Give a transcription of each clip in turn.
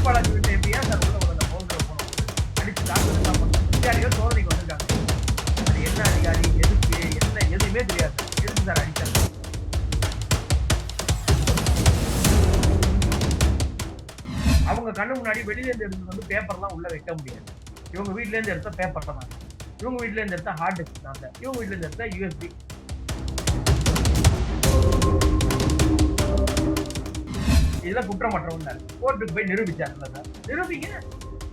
பாலாஜி வீட்டு எப்படி ஏன் சார் உள்ள உள்ள போனோம் அடிச்சு தாக்குதல் தான் பண்ணோம். அதிகாரிகள் சோதனைக்கு வந்திருக்காங்க. அது என்ன அதிகாரி, எதுக்கு, என்ன எதுவுமே தெரியாது. எதுக்கு சார் அடிச்சாங்க? அவங்க கண்ணு முன்னாடி வெளியில இருந்து எடுத்து வந்து பேப்பர்லாம் உள்ள வைக்க முடியாது. இவங்க வீட்ல இருந்து எடுத்த பேப்பர் தான், இவங்க வீட்ல இருந்து எடுத்த ஹார்ட் டிஸ்க் தான், இவங்க வீட்ல இருந்து எடுத்த யூஎஸ்பி. இதெல்லாம் குற்றமற்றவங்க கோர்ட்டுக்கு போய் நிரூபிச்சாங்கல்ல சார், நிரூபிங்க.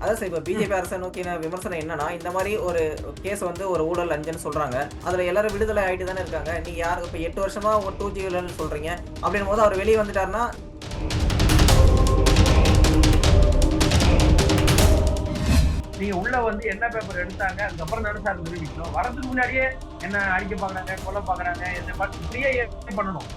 அதான் சார் இப்போ பிஜேபி அரசை நோக்கின விமர்சனம் என்னன்னா, இந்த மாதிரி ஒரு கேஸ் வந்து ஒரு ஊழல் லஞ்சம்னு சொல்றாங்க. அதுல எல்லாரும் விடுதலை ஆயிட்டு தானே இருக்காங்க. நீங்க யாரு இப்போ 8 வருஷமா ஒரு 2G ஊழல்னு சொல்றீங்க. அப்படின்னும் போது அவர் வெளியே வந்துட்டாருன்னா நீங்க உள்ள வந்து என்ன பேப்பர் எடுத்தாங்க, அதுக்கப்புறம் தானே சார் நிரூபிக்கணும். வரதுக்கு முன்னாடியே என்ன அடிக்க பாக்குறாங்க, கொல்ல பாக்குறாங்க, என்ன பார்த்து இப்படியே பண்ணணும்.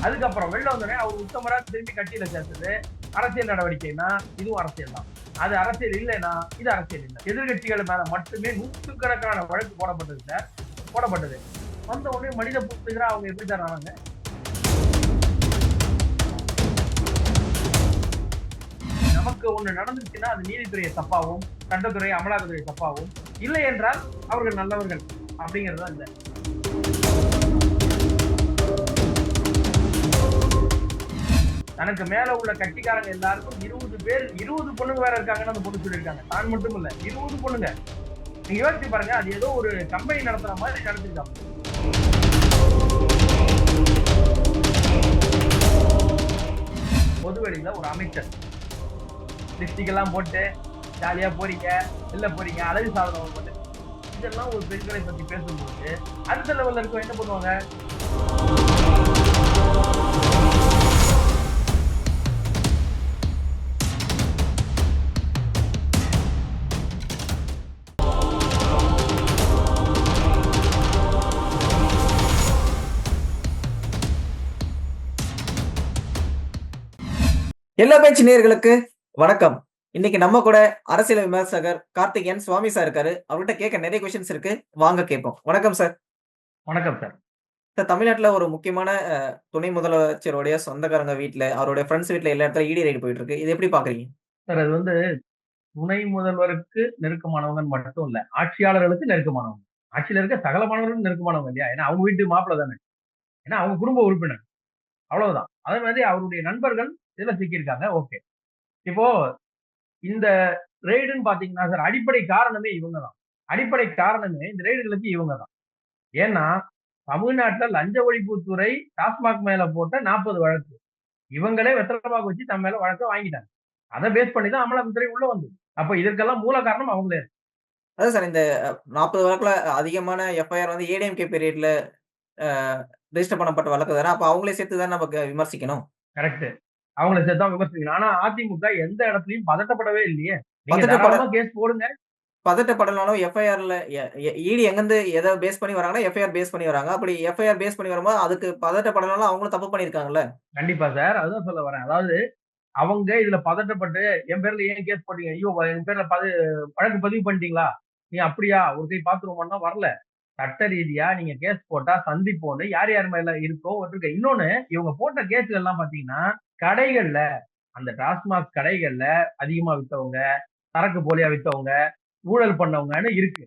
அதுக்கப்புறம் வெளில வந்தோடனே அவர் உத்தமரா திரும்பி கட்சியில சேர்த்தது அரசியல் நடவடிக்கைனா இதுவும் அரசியல் தான். அது அரசியல் இல்லைன்னா இது அரசியல் இல்லை. எதிர்கட்சிகள் மேல மட்டுமே நூற்றுக்கணக்கான வழக்கு போடப்பட்டது சார், போடப்பட்டது. வந்த உடனே மனித புத்துகிற அவங்க எப்படி சார் ஆனாங்க? நமக்கு ஒண்ணு நடந்துச்சுன்னா அது நீதித்துறையை தப்பாவும், சட்டத்துறை, அமலாக்கத்துறை தப்பாவும், இல்லை என்றால் அவர்கள் நல்லவர்கள் அப்படிங்கிறது தான். இந்த தனக்கு மேல உள்ள கட்சிக்காரங்க எல்லாருக்கும் 20 பேர், 20 பொண்ணுங்க வேற இருக்காங்கன்னு அந்த பொண்ணு சொல்லியிருக்காங்க. தான் மட்டும் இல்ல, 20 பொண்ணுங்க. நீங்க யோசிச்சு பாருங்க, அது ஏதோ ஒரு கம்பெனி நடத்துற மாதிரி நடத்திருக்காங்க. பொதுவெளியில ஒரு அமைச்சர் லிப்ஸ்டிக் எல்லாம் போட்டு ஜாலியா போறீங்க, வெளில போறீங்க, அழகு சாதனம் போட்டு, இதெல்லாம் ஒரு பெண்களை பத்தி பேசும்போது அடுத்த லெவல்ல இருக்க என்ன பண்ணுவாங்க? எல்லா பேச்சு நேயர்களுக்கு வணக்கம். இன்னைக்கு நம்ம கூட அரசியல் விமர்சகர் கார்த்திகேயன் சுவாமி சார் இருக்காரு. அவர்கிட்ட கேட்க நிறைய கொஸ்டின்ஸ் இருக்கு. வாங்க கேட்போம். வணக்கம் சார். வணக்கம் சார். சார், தமிழ்நாட்டுல ஒரு முக்கியமான துணை முதலமைச்சருடைய சொந்தக்காரங்க வீட்ல, அவருடைய ஃப்ரெண்ட்ஸ் வீட்ல எல்லா இடத்துல இடி ரைடு போயிட்டு இருக்கு. இது எப்படி பாக்குறீங்க? சார், அது வந்து துணை முதல்வருக்கு நெருக்கமானவங்க மட்டும் இல்ல, ஆட்சியாளர்களுக்கு நெருக்கமானவங்க, ஆட்சியில இருக்க சகல மாணவர்களும் நெருக்கமானவங்க இல்லையா? ஏன்னா அவங்க வீட்டு மாப்பிள்ள தானே, ஏன்னா அவங்க குடும்ப உறுப்பினர், அவ்வளவுதான். அதே மாதிரி அவருடைய நண்பர்கள் இதுல சிக்கியிருக்காங்க. ஓகே, இப்போ இந்த ரெய்டுன்னு பாத்தீங்கன்னா சார், அடிப்படை காரணமே இவங்க தான். அடிப்படை காரணமே இந்த ரெய்டுகளுக்கு இவங்க தான். ஏன்னா தமிழ்நாட்டுல லஞ்ச ஒழிப்புத்துறை டாஸ்மாக் மேல போட்ட 40 வழக்கு இவங்களே வெத்தலமாக வச்சு தம் மேல வழக்க வாங்கிட்டாங்க. அதை பேஸ் பண்ணி தான் அமலாக்கத்துறை உள்ள வந்தது. அப்ப இதற்கெல்லாம் மூல காரணம் அவங்களே. அதான் சார், இந்த 40 வழக்குல அதிகமான எஃப்ஐஆர் வந்து ஏடிஎம்கே பீரியட்ல ரெஜிஸ்டர் பண்ணப்பட்ட வழக்கு தானே. அப்ப அவங்களே சேர்த்து தான் நமக்கு விமர்சிக்கணும். கரெக்ட், அவங்களை சேர்த்து தான் விமர்சிக்கணும். ஆனா அதிமுக எந்த இடத்துலயும் பதட்டப்படவே இல்லையே. நீங்க பதட்டப்பட தாராளமா கேஸ் போடுங்க. பதட்டப்படனாலும் எஃப்ஐஆர்ல இடி எங்கிருந்து எதை பேஸ் பண்ணி வராங்கன்னா எஃப்ஐஆர் பேஸ் பண்ணி வராங்க. அப்படி எஃப்ஐஆர் பேஸ் பண்ணி வரும்போது அதுக்கு பதட்டப்படனாலும் அவங்களும் தப்பு பண்ணியிருக்காங்கல்ல. கண்டிப்பா சார், அதுதான் சொல்ல வரேன். அதாவது அவங்க இதுல பதட்டப்பட்டு என் பேர்ல ஏன் கேஸ் போட்டீங்க, ஐயோ என் பேர்ல வழக்கு பதிவு பண்ணிட்டீங்களா, நீ அப்படியா ஒரு கை பாத்துருவோம்னா வரல. சட்ட ரீதியா நீங்க கேஸ் போட்டா சந்திப்போன்னு யார் யார் மேல இருக்கோ இருக்கு. இன்னொன்னு, இவங்க போட்ட கேஸ்கள் எல்லாம் பாத்தீங்கன்னா கடைகள்ல, அந்த டாஸ்மாக் கடைகள்ல அதிகமா வித்தவங்க, சரக்கு போலியா வித்தவங்க, ஊழல் பண்ணவங்கன்னு இருக்கு.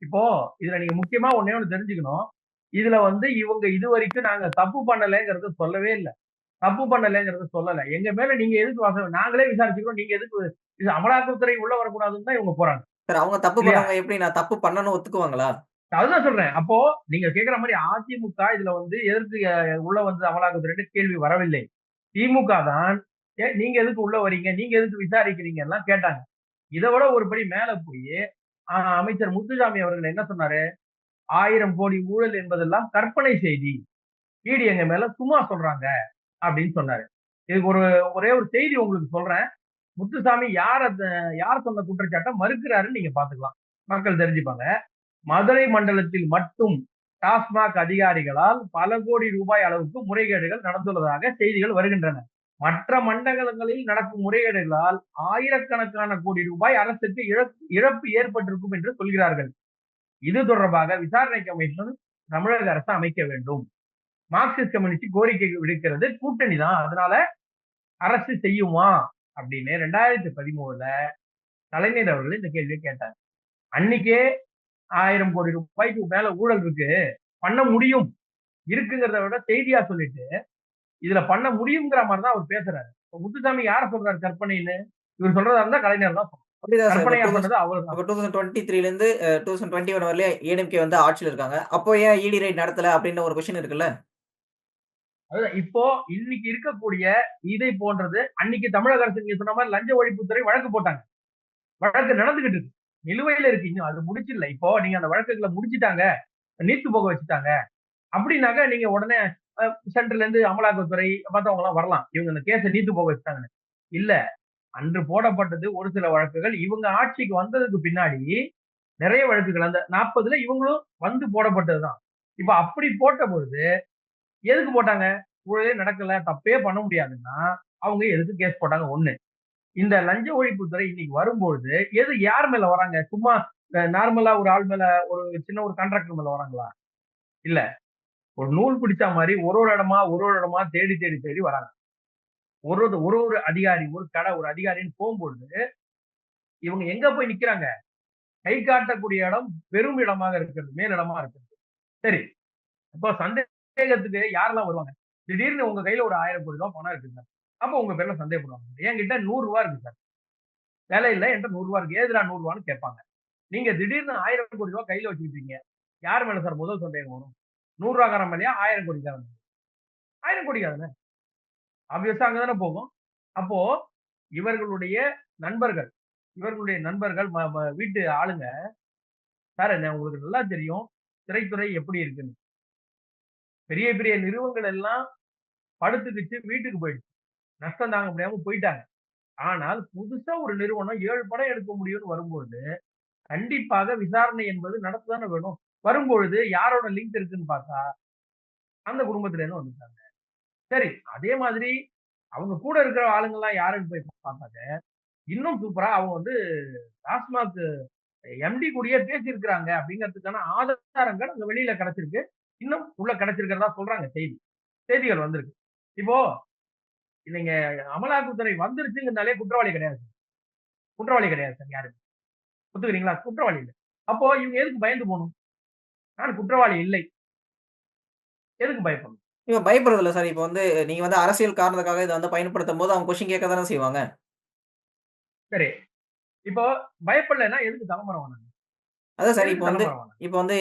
இப்போ இதுல நீங்க முக்கியமா ஒண்ணே ஒண்ணு தெரிஞ்சுக்கணும். இதுல வந்து இவங்க இது வரைக்கும் நாங்க தப்பு பண்ணலைங்கிறத சொல்லவே இல்லை. தப்பு பண்ணலைங்கிறத சொல்லல. எங்க மேல நீங்க எதுக்கு நாங்களே விசாரிச்சுக்கிறோம், நீங்க எதுக்கு இது அமலாக்கத்துறை உள்ள வரக்கூடாதுன்னு தான் இவங்க போறாங்க சார், அவங்க தப்பு இல்லையா? பண்ணவங்க எப்படி நான் தப்பு பண்ணணும் ஒத்துக்குவாங்களா? அதுதான் சொல்றேன். அப்போ நீங்க கேக்குற மாதிரி அதிமுக இதுல வந்து எதற்கு உள்ள வந்து அமலாக்கத்துறை கேள்வி வரவில்லை. திமுக தான் நீங்க எதுக்கு உள்ள வரீங்க, நீங்க எதுக்கு விசாரிக்கிறீங்க எல்லாம் கேட்டாங்க. இதை விட ஒரு படி மேல போய் அமைச்சர் முத்துசாமி அவர்கள் என்ன சொன்னாரு, 1000 கோடி ஊழல் என்பதெல்லாம் கற்பனை செய்தி, இடி எங்க மேல சும்மா சொல்றாங்க அப்படின்னு சொன்னாரு. இதுக்கு ஒரே ஒரு செய்தி உங்களுக்கு சொல்றேன். முத்துசாமி யார் சொன்ன குற்றச்சாட்டை மறுக்கிறாருன்னு நீங்க பாத்துக்கலாம், மக்கள் தெரிஞ்சுப்பாங்க. மதுரை மண்டலத்தில் மட்டும் டாஸ்மாக் அதிகாரிகளால் பல கோடி ரூபாய் அளவுக்கு முறைகேடுகள் நடந்துள்ளதாக செய்திகள் வருகின்றன. மற்ற மண்டலங்களில் நடக்கும் முறைகேடுகளால் ஆயிரக்கணக்கான கோடி ரூபாய் அரசுக்கு இழப்பு ஏற்பட்டிருக்கும் என்று சொல்கிறார்கள். இது தொடர்பாக விசாரணை கமிஷன் தமிழக அரசு அமைக்க வேண்டும். மார்க்சிஸ்ட் கம்யூனிஸ்ட் கோரிக்கை விடுக்கிறது கூட்டணி தான். அதனால அரசு செய்யுமா அப்படின்னு 2013ல கலைஞர் அவர்கள் இந்த கேள்வியை கேட்டார். அன்னைக்கே 1000 கோடி ரூபாய்க்கு மேல ஊழல் இருக்கு, பண்ண முடியும், இருக்குங்கிறத விட செய்தியா சொல்லிட்டு இதுல பண்ண முடியுங்கிற மாதிரி தான் அவர் பேசுறாரு. முத்துசாமி யார சொல்றாரு கற்பனைன்னு? இவர் சொல்றதா இருந்தா கலைஞர் தான் சொல்லணும். அப்படிதான் சார். கற்பனையா பண்ணது அவர் அப்ப தான். 2023ல இருந்து 2021 வரலயும் ஏடிஎம்கே வந்து ஆட்சியில இருக்காங்க. அப்போ ஏன் இடி ரெய்ட் நடத்தல அப்படின்னு ஒரு கொஸ்டின் இருக்குல்ல? அதுதான் இப்போ இன்னைக்கு இருக்கக்கூடிய இதை போன்றது அன்னைக்கு தமிழக அரசு நீங்க சொன்ன மாதிரி லஞ்ச ஒழிப்புத்துறை வழக்கு போட்டாங்க. வழக்கு நடந்துகிட்டு இருக்கு. நிலுவையில இருக்கு. இன்னும் அது முடிச்சிடல. இப்போ நீங்க அந்த வழக்குகளை முடிச்சிட்டாங்க, நீத்து போக வச்சுட்டாங்க. அப்படின்னாக்க நீங்க உடனே சென்ட்ரல்ல இருந்து அமலாக்கத்துறை மத்தவங்க எல்லாம் வரலாம். இவங்க இந்த கேஸ நீத்து போக வச்சுட்டாங்கன்னு. இல்ல. அன்று போடப்பட்டது ஒரு சில வழக்குகள். இவங்க ஆட்சிக்கு வந்ததுக்கு பின்னாடி நிறைய வழக்குகள். அந்த 40ல இவங்களும் வந்து போடப்பட்டதுதான். இப்ப அப்படி போட்ட பொழுது எதுக்கு போட்டாங்க? ஊழலே நடக்கல, தப்பே பண்ண முடியாதுன்னா, அவங்க எதுக்கு கேஸ் போட்டாங்க? 1. இந்த லஞ்ச ஒழிப்புத்துறை இன்னைக்கு வரும்பொழுது யார் மேல வராங்க? சும்மா நார்மலா ஒரு ஆள் மேல ஒரு சின்ன ஒரு கான்ட்ராக்டர் மேல வராங்களா? இல்ல. ஒரு நூல் பிடிச்சா மாரி ஒரு ஒரு இடமா தேடி தேடி தேடி வராங்க. ஒரு அதிகாரி, ஒரு கடை, ஒரு அதிகாரின்னு போம்பொழுது, இவங்க எங்க போய் நிக்கிறாங்க? கை காட்டக்கூடிய இடம் பெரும் இடமாக இருக்கிறது. மேலிடமா இருக்கிறது. சரி. இப்போ சந்தேகத்துக்கு யாரெல்லாம் வருவாங்க? திடீர்னு உங்க கையில ஒரு ரூ. 1000 கோடி பணம் இருக்கு சார். அப்ப உங்க பேர்ல சந்தேகப்படுவாங்க. என்கிட்ட ரூ. 100 இருக்கு சார். வேலை இல்ல. என்கிட்ட ரூ. 100 இருக்கு. ஏதுடா ரூ. 100ன்னு கேட்பாங்க. நீங்க திடீர்னு ரூ. 1000 கோடி கையில வச்சுக்கிட்டீங்க. யார் மேல சார் முதல் சந்தேகம் வரும்? ரூ. 100 மேலயா? 1000 கோடிக்காரன் மேலயா? 1000 கோடிக்காரன். ஆப்வியஸா அங்க தானே போகும். அப்போ இவர்களுடைய நண்பர்கள், வீட்டு ஆளுங்க, சார் உங்களுக்கு நல்லா தெரியும் திரைத்துறை எப்படி இருக்குன்னு. பெரிய பெரிய நிறுவனங்கள் எல்லாம் படுத்துக்கிச்சு வீட்டுக்கு போயிடுச்சு. நஷ்டம் தாங்க முடியாம போயிட்டாங்க. ஆனால் புதுசா ஒரு நிறுவனம் 7 படம் எடுக்க முடியும்னு வரும்போது, கண்டிப்பாக விசாரணை என்பது நடத்ததானே வேணும். வரும்பொழுது யாரோட லிங்க் இருக்குன்னு பார்த்தா, அந்த குடும்பத்துல இருந்து வந்துட்டாங்க. சரி, அதே மாதிரி அவங்க கூட இருக்கிற ஆளுங்கலாம் யாருன்னு போய் பார்த்தாங்க, இன்னும் சூப்பரா அவங்க வந்து டாஸ்மாக் எம்டி கூடயே பேசியிருக்கிறாங்க அப்படிங்கிறதுக்கான ஆதாரங்கள் அங்க வெளியில கிடைச்சிருக்கு. இன்னும் உள்ள கிடைச்சிருக்கிறதா சொல்றாங்க செய்திகள் வந்திருக்கு. இப்போ நீங்க அமலாக்கத்துறை வந்துருச்சுங்கனாலே குற்றவாளி கிடையாது. குற்றவாளி கிடையாது சார் யாருமே. ஒத்துக்கிறீங்களா? குற்றவாளி இல்ல. அப்போ இவங்க எதுக்கு பயந்து போணும்? நான் குற்றவாளி இல்லை. எதுக்கு பயப்படணும்? இவங்க பயப்படுறதில்ல சார். இப்ப வந்து நீங்க வந்து அரசியல் காரணத்துக்காக இத வந்து பயன்படுத்தும்போது அவங்க கொஸ்டின் கேட்க தானே செய்வாங்க. சரி. இப்போ பயப்படலைன்னா எதுக்கு தலைமறை வந்தாங்க? அதான் சார் எதுக்கு இப்ப வந்து தலைமறை வந்தாங்க? இப்ப வந்து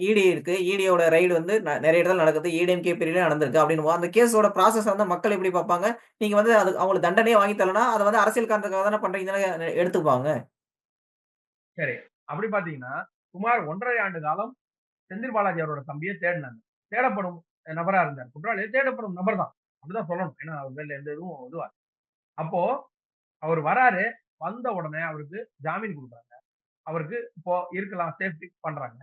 இடி இருக்கு. இடியோட ரெய்டு வந்து நெறைய இடத்துல நடக்குது. EDMK பீரியட்ல நடந்திருக்கு அப்டின்னும்போது, அந்த கேஸோட ப்ராசஸ் வந்து மக்கள் எப்படி பார்ப்பாங்க? நீங்க வந்து அது அவங்களுக்கு தண்டனையே வாங்கி தரலன்னா, அத வந்து அரசியல் காரணத்துக்காக தானே பண்றீங்கன்னு தானே எடுத்துப்பாங்க. சரி. அப்படி பார்த்தீங்கன்னா, சுமார் 1 1/2 ஆண்டு காலம் செந்தில் பாலாஜி அவரோட தம்பிய தேடுனாங்க. தேடப்படும் நபரா இருந்தார். குற்றவாளி தேடப்படும் நபர் தான். அப்படிதான் சொல்லணும். ஏன்னா, அவர் மேல எந்த இதுவும் இதுவா அப்போ அவர் வராரு. வந்த உடனே அவருக்கு ஜாமீன் குடுக்குறாங்க. அவருக்கு இப்போ இருக்கலாம் சேஃப்டி பண்றாங்க.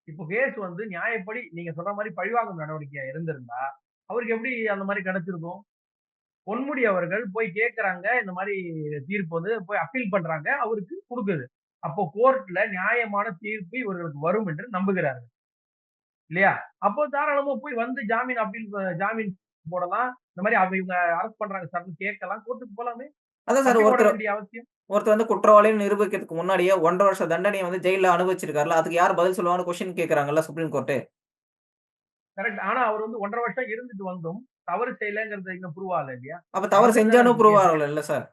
இப்போ கேஸ் வந்து நியாயப்படி நீங்க சொல்ற மாரி பழிவாங்கும் நடவடிக்கையா இருந்திருந்தா, அவருக்கு எப்படி அந்த மாரி கிடைச்சிருக்கும்? பொன்முடி அவர்கள் போய் கேட்கறாங்க. இந்த மாரி தீர்ப்பு வந்து போய் அப்பீல் பண்றாங்க. அவருக்கு குடுக்குது. அப்போ கோர்ட்ல நியாயமான தீர்ப்பு இவர்களுக்கு வரும் என்று நம்புகிறார்கள். இல்லையா? அப்போ தாராளமா போய் வந்து ஜாமீன் போடலாம். இந்த மாரி இவங்க அரெஸ்ட் பண்றாங்க சார்ன்னு கேட்கலாம். கோர்ட்டுக்கு போலாமே. அதான் சார் அப்பீல் போட ஒருத்தர் வேண்டிய அவசியம். ஒருத்தர் வந்து குற்றவாளின்னு நிரூபிக்கிறதுக்கு முன்னாடியே 1 1/2 வருஷ தண்டனைய வந்து ஜெயில்ல அனுபவிச்சிருக்கார்ல. அதுக்கு யார் பதில் சொல்லுவாங்கன்னு கொஸ்டின் கேட்கறாங்கல்ல சுப்ரீம் கோர்ட். கரெக்ட். ஆனா அவர் வந்து 1 1/2 வருஷம் இருந்துட்டு வந்தும் தவறு செய்யலங்கிறது இன்னும் ப்ரூவ் ஆகல இல்லையா? அப்ப தவறு அவருக்கு தானே செஞ்சானும் இருக்கு ப்ரூவ் கேஸ். ஆகலல்ல சார்.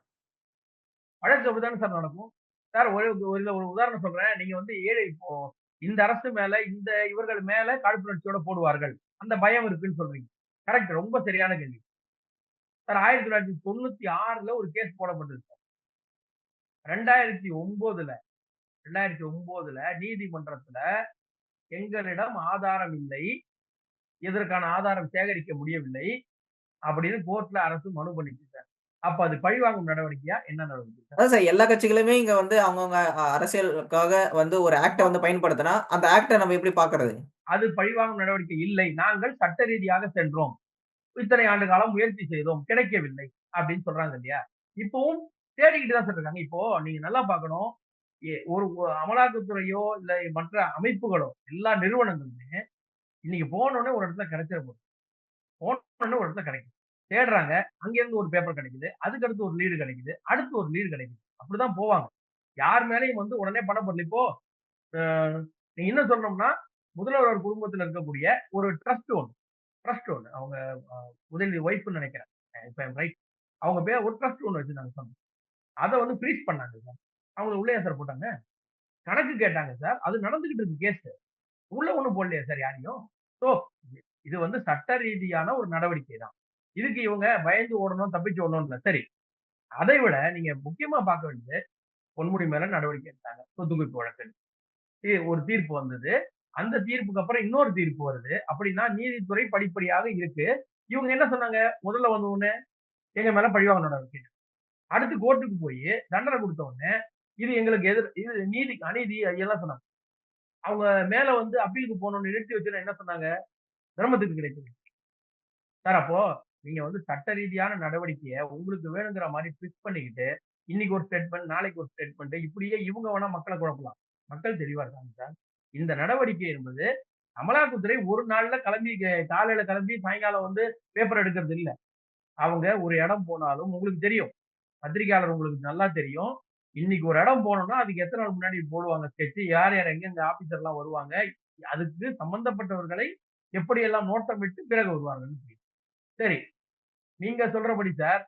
வழக்கு அப்படித்தானே சார் நடக்கும். சார் ஒரு உதாரணம் சொல்றேன். நீங்க வந்து இப்போ இந்த அரசு மேல இவர்கள் மேல காழ்ப்புணர்ச்சியோட போடுவார்கள். அந்த பயம் இருக்குன்னு சொல்றீங்க. கரெக்ட். ரொம்ப சரியான கேள்வி. சார் 1996ல ஒரு கேஸ் போடப்பட்டது சார். 2009ல 2009ல நீதிமன்றத்துல எங்களிடம் ஆதாரம் இல்லை. இதற்கான ஆதாரம் சேகரிக்க முடியவில்லை. அப்படின்னு கோர்ட்ல அரசு மனு பண்ணிச்சு சார். அப்ப அது பழிவாங்கும் நடவடிக்கையா? என்ன நடவடிக்கை சார்? அதான் சார் எல்லா கட்சிகளுமே இங்க வந்து அவங்கவங்க அரசியலுக்காக வந்து ஒரு ஆக்ட்ட அப்போ வந்து பயன்படுத்தினா, அந்த ஆக்ட்ட நம்ம எப்படி பார்க்கறது? அது பழிவாங்கும் நடவடிக்கை இல்லை. நாங்கள் சட்ட ரீதியாக சென்றோம். இத்தனை ஆண்டு காலம் முயற்சி செய்தோம். கிடைக்கவில்லை. அப்படின்னு சொல்றாங்க இல்லையா? இப்பவும் தேடிக்கிட்டு தான் சார் இருக்காங்க. இப்போ நீங்க நல்லா பார்க்கணும். ஒரு அமலாக்கத்துறையோ, இல்ல மற்ற அமைப்புகளோ, எல்லா நிறுவனங்களுமே இன்னைக்கு போனோனே ஒரு இடத்துல கிடைச்சிற போகுது. போனோனே ஒரு இடத்துல கிடைக்குது. தேடுறாங்க. அங்கேருந்து ஒரு பேப்பர் கிடைக்குது. அதுக்கு அடுத்து ஒரு லீடு கிடைக்குது. அடுத்து ஒரு லீடு கிடைக்குது. அப்படிதான் போவாங்க. யார் மேலயும் வந்து உடனே பணம் போடல. இப்போ அ நீங்க இன்னும் சொல்லணும்னா, முதல்வர் குடும்பத்தில இருக்கக்கூடிய ஒரு ட்ரஸ்ட் ஒண்ணு. அவங்க உதயநிதி ஒய்ஃப்ன்னு நெனைக்கிறேன். இப்ப ஐ அம் ரைட். அவங்க பேர் ஒரு ட்ரஸ்ட் ஒண்ணு வச்சிருந்தாங்க சார். அத வந்து ஃப்ரீஸ் பண்ணாங்க சார். அவங்கள உள்ள ஏன் சார் போட்டாங்க? கணக்கு கேட்டாங்க சார். அது நடந்துகிட்டு இருக்கு கேஸ். உள்ள ஒண்ணும் போடலையே சார் யாரையும். சோ இது வந்து சட்ட ரீதியான ஒரு நடவடிக்கை தான். இதுக்கு இவங்க பயந்து ஓடணும், தப்பிச்சு ஓடணும் இல்ல. சரி. அதை விட நீங்க முக்கியமா பார்க்க வேண்டியது பொன்முடி மேல நடவடிக்கை எடுத்தாங்க. சொத்து குவிப்பு வழக்கு. ஒரு தீர்ப்பு வந்தது. அந்த தீர்ப்புக்கு அப்புறம் இன்னொரு தீர்ப்பு வருது. அப்படின்னா நீதித்துறை படிப்படியாக இருக்கு. இவங்க என்ன சொன்னாங்க? முதல்ல வந்த உடனே எங்க மேல பழிவாங்க நடவடிக்கை. அடுத்து கோர்ட்டுக்கு போய் தண்டனை குடுத்த உடனே, இது எங்களுக்கு இது அநீதி எல்லாம் சொன்னாங்க. அவங்க மேல வந்து அப்பீலுக்கு போணும்னு நிறுத்தி வச்சுட்டு என்ன சொன்னாங்க? சிரமத்துக்கு கிடைத்தது. சார் அப்போ நீங்க வந்து சட்ட ரீதியான நடவடிக்கைய உங்களுக்கு வேணுங்கிற மாரி ட்விஸ்ட் பண்ணிக்கிட்டு, இன்னைக்கு ஒரு ஸ்டேட்மெண்ட், நாளைக்கு ஒரு ஸ்டேட்மெண்ட் இப்படியே இவங்க வேணா மக்கள குழப்பலாம். மக்கள் தெளிவா இருக்காங்க சார். இந்த நடவடிக்கை என்பது அமலாக்கத்துறை ஒரு நாள்ல கிளம்பி காலையில கிளம்பி சாயங்காலம் வந்து பேப்பர் எடுக்கிறது இல்ல. அவங்க ஒரு இடம் போனாலும் உங்களுக்கு தெரியும். பத்திரிக்கையாளர் உங்களுக்கு நல்லா தெரியும். இன்னைக்கு ஒரு இடம் போனோம்னா, அதுக்கு எத்தன நாள் முன்னாடி போடுவாங்க ஸ்கெட்ச். யார் யார் எங்கெங்க ஆபீசர்லாம் வருவாங்க. அதுக்கு சம்பந்தப்பட்டவர்களை எப்படியெல்லாம் நோட்டமிட்டு பிறகு வருவாங்கன்னு தெரியும். சரி. நீங்க சொல்றபடி சார்,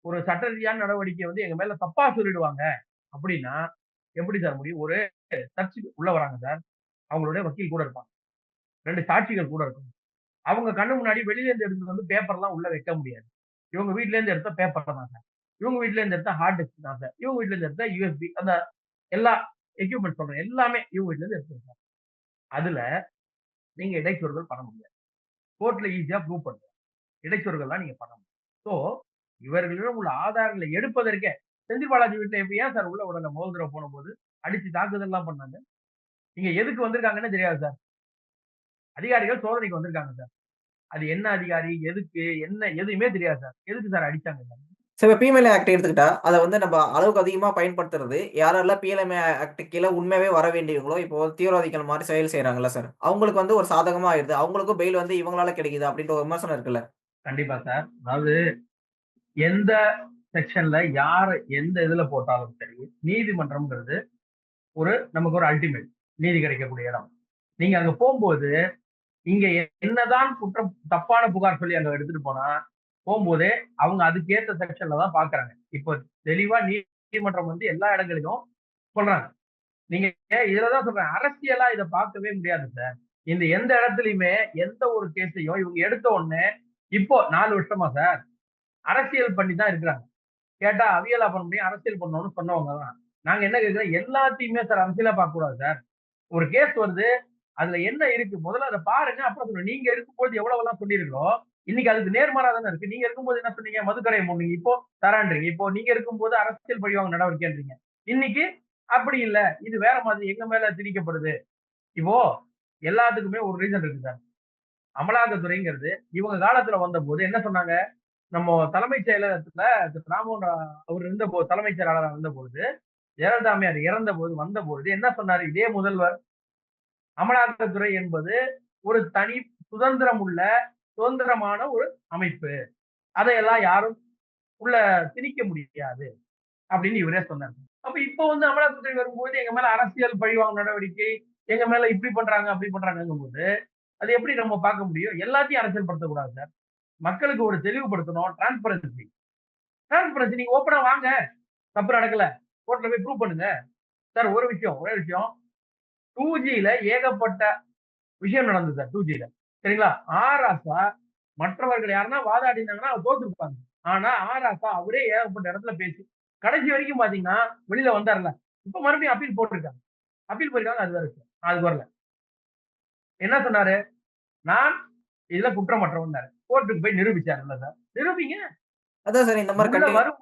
ஒரு சட்ட ரீதியான நடவடிக்கை வந்து எங்க மேல தப்பா சொல்லிடுவாங்க அப்படின்னா, எப்படி சார் முடியும்? ஒரு சர்ச்சுக்கு உள்ள வராங்க சார். அவங்களுடைய வக்கீல் கூட இருப்பாங்க. 2 சாட்சிகள் கூட இருக்கும். அவங்க கண்ணு முன்னாடி வெளியில இருந்து எடுத்துட்டு வந்து பேப்பர்லாம் உள்ள வைக்க முடியாது. இவங்க வீட்ல இருந்து எடுத்த பேப்பர் தான் சார். இவங்க வீட்ல இருந்து எடுத்த ஹார்ட் டிஸ்க் தான் சார். இவங்க வீட்ல இருந்து எடுத்த யுஎஸ்பி அந்த எல்லா எக்யூப்மென்ட் சொல்றேன். எல்லாமே இவங்க வீட்ல இருந்து எடுத்தது சார். அதுல நீங்க இடைச்சொற்கள் பண்ண முடியாது. கோர்ட்ல ஈஸியா ப்ரூவ் பண்ணலாம். இடைச்சொற்கள்லாம் நீங்க பண்ண முடியும். சோ, இவர்களிடம் உள்ள ஆதாரங்களை எடுப்பதற்கே செந்தில் பாலாஜி வீட்ல எப்ப ஏன் சார் உள்ள விடல முதல் தடவ போனபோது? அடிச்சு தாக்குதல்லாம் பண்ணாங்க. நீங்க எதுக்கு வந்திருக்காங்கன்னு தெரியாது சார். அதிகாரிகள் சோதனைக்கு வந்திருக்காங்க சார். அது என்ன அதிகாரி? எதுக்கு? என்ன? எதுவுமே தெரியாது சார். எதுக்கு சார் அடிச்சாங்க சார்? சோ இப்ப பிஎம்எல்ஏ ஆக்ட் எடுத்துக்கிட்டா, அத வந்து நம்ம அளவுக்கு அதிகமா பயன்படுத்துறது, யாரெல்லாம் பிஎல்எம்ஏ ஆக்ட் கீழ உண்மையாவே வர வேண்டியவங்களோ, இப்போ தீவிரவாதிகள் மாரி செயல் செய்றாங்கல்ல சார். அவங்களுக்கு வந்து ஒரு சாதகமா ஆயிடுது. அவங்களுக்கும் பெயில் வந்து இவங்களால கிடைக்குது அப்படின்ற ஒரு விமர்சனம் இருக்குல்ல. கண்டிப்பா சார். அதாவது எந்த செக்ஷன்ல யார எந்த இதுல போட்டாலும் சரி, நீதிமன்றம்ங்கிறது நமக்கு ஒரு அல்டிமேட். நீதி கிடைக்கக்கூடிய இடம். நீங்க அங்க போம்போது, இங்க என்னதான் தப்பான புகார் சொல்லி அங்க எடுத்துட்டு போனா, போம்போதே அவங்க அதுக்கேத்த செக்ஷன்ல தான் பார்க்குறாங்க. இப்போ தெளிவா நீதிமன்றம் வந்து எல்லா இடங்களிலும் சொல்றாங்க. நீங்க இதுல தான் சொல்றேன். அரசியலா இத பார்க்கவே முடியாது சார். இந்த எந்த இடத்துலயுமே எந்த ஒரு கேஸையும் இவங்க எடுத்த உடனே இப்போ 4 வருஷமா சார் அரசியல் பண்ணி தான் இருக்கிறாங்க. கேட்டா அவியலா பண்ண முடியும், அரசியல் பண்ணணும்னு சொன்னவங்க தான். நாங்க என்ன கேட்கிறோம், எல்லாத்தையுமே சார் அரசியலா பார்க்கக்கூடாது சார். ஒரு கேஸ் வருது. அதுல என்ன இருக்கு? முதல்ல அத பாருங்க. அப்புறம் சொல்லுங்க. நீங்க இருக்கும்போது எவ்வளவெல்லாம் சொல்லியிருக்கிறோம். இன்னைக்கு அதுக்கு நேர்மாறா தானே இருக்கு. நீங்க இருக்கும்போது என்ன சொன்னீங்க? மதுக்கடைய மூடுனீங்க. இப்போ தரான்றீங்க. இப்போ நீங்க இருக்கும்போது அரசியல் பழிவாங்க நடவடிக்கைன்றீங்க. இன்னைக்கு அப்படி இல்ல. இது வேற மாதிரி எங்க மேல திணிக்கப்படுது. இப்போ எல்லாத்துக்குமே ஒரு ரீசன் இருக்கு சார். அமலாக்கத்துறைங்கிறது இவங்க காலத்துல வந்தபோது என்ன சொன்னாங்க? நம்ம தலைமைச் செயலகத்துல ராமமோகன் அவர் இருந்தபோது தலைமைச் செயலாளரா இருந்தபோது, ஜெயலலிதா அம்மையார் இறந்தபோது வந்தபொழுது என்ன சொன்னாரு? இதே முதல்வர் அமலாக்கத்துறை என்பது ஒரு தனி சுதந்திரம் உள்ள சுதந்திரமான ஒரு அமைப்பு. அதையெல்லாம் யாரும் உள்ள திணிக்க முடியாது அப்படின்னு இவரே சொன்னாரு. அப்ப இப்ப வந்து அமலாக்கத்துறை வரும்போது எங்க மேல அரசியல் பழிவாங்க நடவடிக்கை, எங்க மேல இப்படி பண்றாங்க, அப்படி பண்றாங்கங்கும்போது, அது எப்படி நம்ம பார்க்க முடியும்? எல்லாத்தையும் அரசியல் படுத்தக்கூடாது சார். மக்களுக்கு ஒரு தெளிவுபடுத்தணும். டிரான்ஸ்பரன்சி. டிரான்ஸ்பரன்சி நீங்க ஓப்பனா வாங்க. தப்பு நடக்கல. கோர்ட்ல போய் ப்ரூவ் பண்ணுங்க. சார் ஒரு விஷயம், ஒரே விஷயம். 2Gல ஏகப்பட்ட விஷயம் நடந்தது சார் 2Gல. சரிங்களா? ஆராசா மற்றவர்கள் யாருன்னா வாதாடினாங்கன்னா தோத்துருப்பாங்க. ஆனா ஆராசா அவரே ஏகப்பட்ட இடத்துல பேசி கடைசி வரைக்கும் பாத்தீங்கன்னா வெளியில வந்தார்ல. இப்ப மறுபடியும் அப்பீல் போட்டிருக்காங்க. அப்பீல் போயிருக்காங்க அது வேற விஷயம். அதுக்கு வரல. என்ன சொன்னாரு? நான் இதுல குற்றமற்றவன்னாரு. கோர்ட்டுக்கு போய் நிரூபிச்சாருல்ல சார். நிரூபிங்க. அதான் சார் இந்த மாரி உள்ள வரும்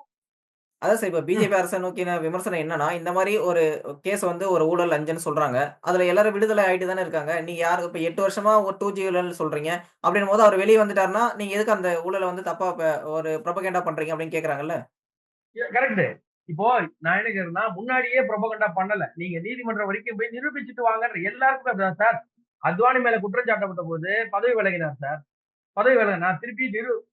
அதான் சார் இப்ப ம். பிஜேபி அரச நோக்கின விமர்சனம் என்னன்னா, இந்த மாரி ஒரு கேஸ் வந்து ஒரு ஊழல் லஞ்சம்ன்னு சொல்றாங்க. அதுல எல்லாரும் விடுதலை ஆயிட்டு தானே இருக்காங்க. நீங்க யாரு இப்ப 8 வருஷமா ஒரு 2G ஊழல்னு சொல்றீங்க. அப்படின்னும்போது அவர் வெளிய வந்துட்டாருன்னா, நீங்க எதுக்கு அந்த ஊழல வந்து தப்பா ஒரு புரொபகேண்டா பண்றீங்க அப்படின்னு கேட்கறாங்கல்ல. கரெக்ட். இப்போ நான் என்ன கேட்கிறேன்னா, முன்னாடியே புரொபகண்டா பண்ணல. நீங்க நீதிமன்றம் வரைக்கும் போய் நிரூபிச்சுட்டு வாங்கன்ற எல்லாருக்குமே அப்படிதான் சார். அத்வானி மேல குற்றம் சாட்டப்பட்ட போது பதவி விலகினார் சார். பதவி விலக நான் திருப்பி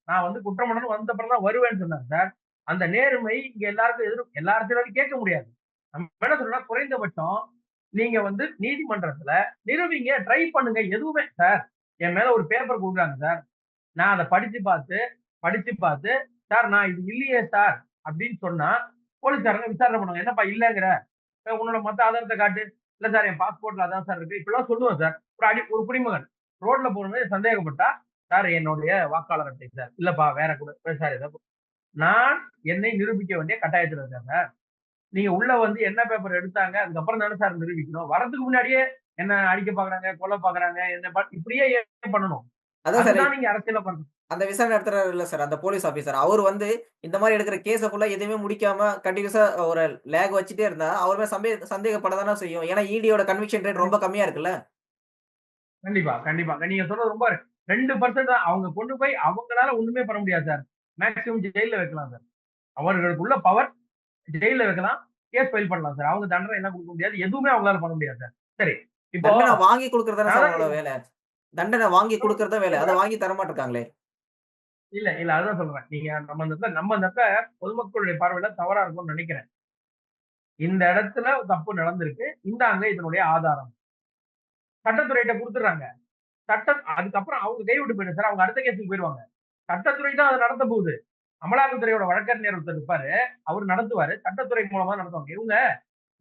நான் வந்து குற்றமற்றவன் வந்த அப்புறம் தான் வருவேன்னு சொன்னாங்க சார். அந்த நேர்மை இங்க எல்லாருக்கும் எல்லா இடத்துலயும் கேட்க முடியாது. நம்ம என்ன சொல்றோம்னா, குறைந்தபட்சம் நீங்க வந்து நீதிமன்றத்துல நிரூபிங்க, ட்ரை பண்ணுங்க. எதுவுமே சார் என் மேல ஒரு பேப்பர் குடுக்குறாங்க சார். நான் அத படிச்சு பார்த்து, "சார் நான் இது இல்லையே சார்" அப்படின்னு சொன்னா, போலீஸ்காரங்க விசாரணை பண்ணுவாங்க. "என்னப்பா இல்லங்கிற? உன்னோட மத்த ஆதாரத்த காட்டு." "இல்ல சார் என் பாஸ்போர்ட்ல அதான் சார் இருக்கு." இப்படிலாம் சொல்லுவேன் சார். ஒரு குடிமகன் ரோட்ல போகும்போது சந்தேகப்பட்டா, "சார் என்னுடைய வாக்காளர் அட்டை சார்." "இல்லப்பா வேற சார் ஏதோ." நான் என்னை நிரூபிக்க வேண்டிய கட்டாயத்துல இருக்கேன் சார். நீங்க உள்ள வந்து என்ன பேப்பர் எடுத்தாங்க, அதுக்கப்புறம் தானே சார் நிரூபிக்கணும். வரதுக்கு முன்னாடியே என்ன அடிக்க பார்க்குறாங்க, கொல்ல பார்க்குறாங்க, இப்படியே ஏன் பண்ணணும்? அதான் சார் அதுதான் நீங்க அரசியல்ல பண்றது. அந்த விசாரணை நடத்துறாரு இல்ல சார், அந்த போலீஸ் ஆபீசர். அவரு வந்து இந்த மாரி எடுக்கிற கேஸ ஃபுல்லா எதுவுமே முடிக்காம கன்டினியூஸா ஒரு லேக் வச்சுட்டே இருந்தா, அவர் மேல சந்தேகப்பட தானே செய்யும். ஏன்னா ஈடியோட கன்விக்ஷன் ரேட் ரொம்ப கம்மியா இருக்குல்ல. கண்டிப்பா, கண்டிப்பா. நீங்க சொல்றது ரொம்ப 2% தான். அவங்க கொண்டு போய் அவங்களால ஒண்ணுமே பண்ண முடியாது சார். மேக்ஸிமம் ஜெயில்ல வைக்கலாம் சார். அவர்களுக்குள்ள பவர் ஜெயில்ல வைக்கலாம். கேஸ் ஃபைல் பண்ணலாம் சார். அவங்க தண்டனை என்ன குடுக்க முடியாது. எதுவுமே அவங்களால பண்ண முடியாது சார். சரி. இப்போ தண்டனை வாங்கி குடுக்குறது தானே நான் சார் தான் அவங்களோட வேலை. தண்டனை வாங்கி குடுக்குறது தான் வேலை. அத வாங்கி தர மாட்டுருக்காங்களே. இல்ல அதுதான் சொல்றேன். நீங்க நம்ம இந்த இடத்துல பொதுமக்களுடைய பார்வையில தவறா இருக்கும்னு நெனைக்கிறேன். இந்த இடத்துல தப்பு நடந்திருக்கு. இந்தாங்க இதனுடைய ஆதாரம். சட்டத்துறையிட்ட குடுத்துடுறாங்க. அதுக்கப்புறம் அவங்க கைவிட்டு போயிடும் சார். அவங்க அடுத்த கேஸ்க்கு போயிருவாங்க. சட்டத்துறை தான் அத நடத்த போகுது. அமலாக்கத்துறையோட வழக்கறிஞர் ஒருத்தர் இருப்பாரு. அவரு நடத்துவாரு. சட்டத்துறை மூலமா நடத்துவாங்க.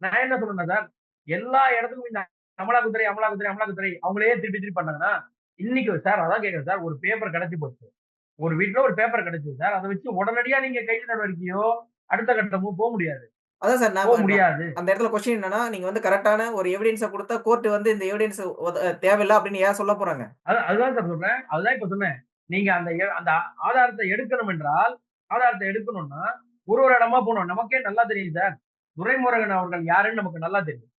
நான் என்ன சொல்றேன்னா சார், எல்லா இடத்துக்கும் இந்த அமலாக்கத்துறை அவங்களே திருப்பி திருப்பி பண்ணாங்கன்னா, இன்னைக்கு சார் அதான் கேட்கிறேன் சார். ஒரு பேப்பர் கிடைச்சு போச்சு. ஒரு வீட்ல ஒரு பேப்பர் கிடைச்சது சார். அத வச்சு உடனடியா நீங்க கைது நடவடிக்கையோ, அடுத்த கட்டமோ முடியாது. அதான் சார் போ நான் முடியாது. அந்த இடத்துல கொஸ்டின் என்னன்னா, நீங்க வந்து கரெக்ட்டான ஒரு எவிடன்ஸ குடுத்தா கோர்ட் வந்து இந்த எவிடன்ஸ் தேவையில்ல அப்படின்னு ஏன் சொல்லப் போறாங்க? அதுதான் சார் சொல்றேன். அதுதான் இப்ப சொன்னேன். நீங்க அந்த ஆதாரத்த எடுக்கணும் என்றால், ஆதாரத்த எடுக்கணும்னா, ஒரு இடமா போணும். நமக்கே நல்லா தெரியும் சார். துரைமுருகன் அவர்கள் யாருன்னு நமக்கு நல்லா தெரியும்.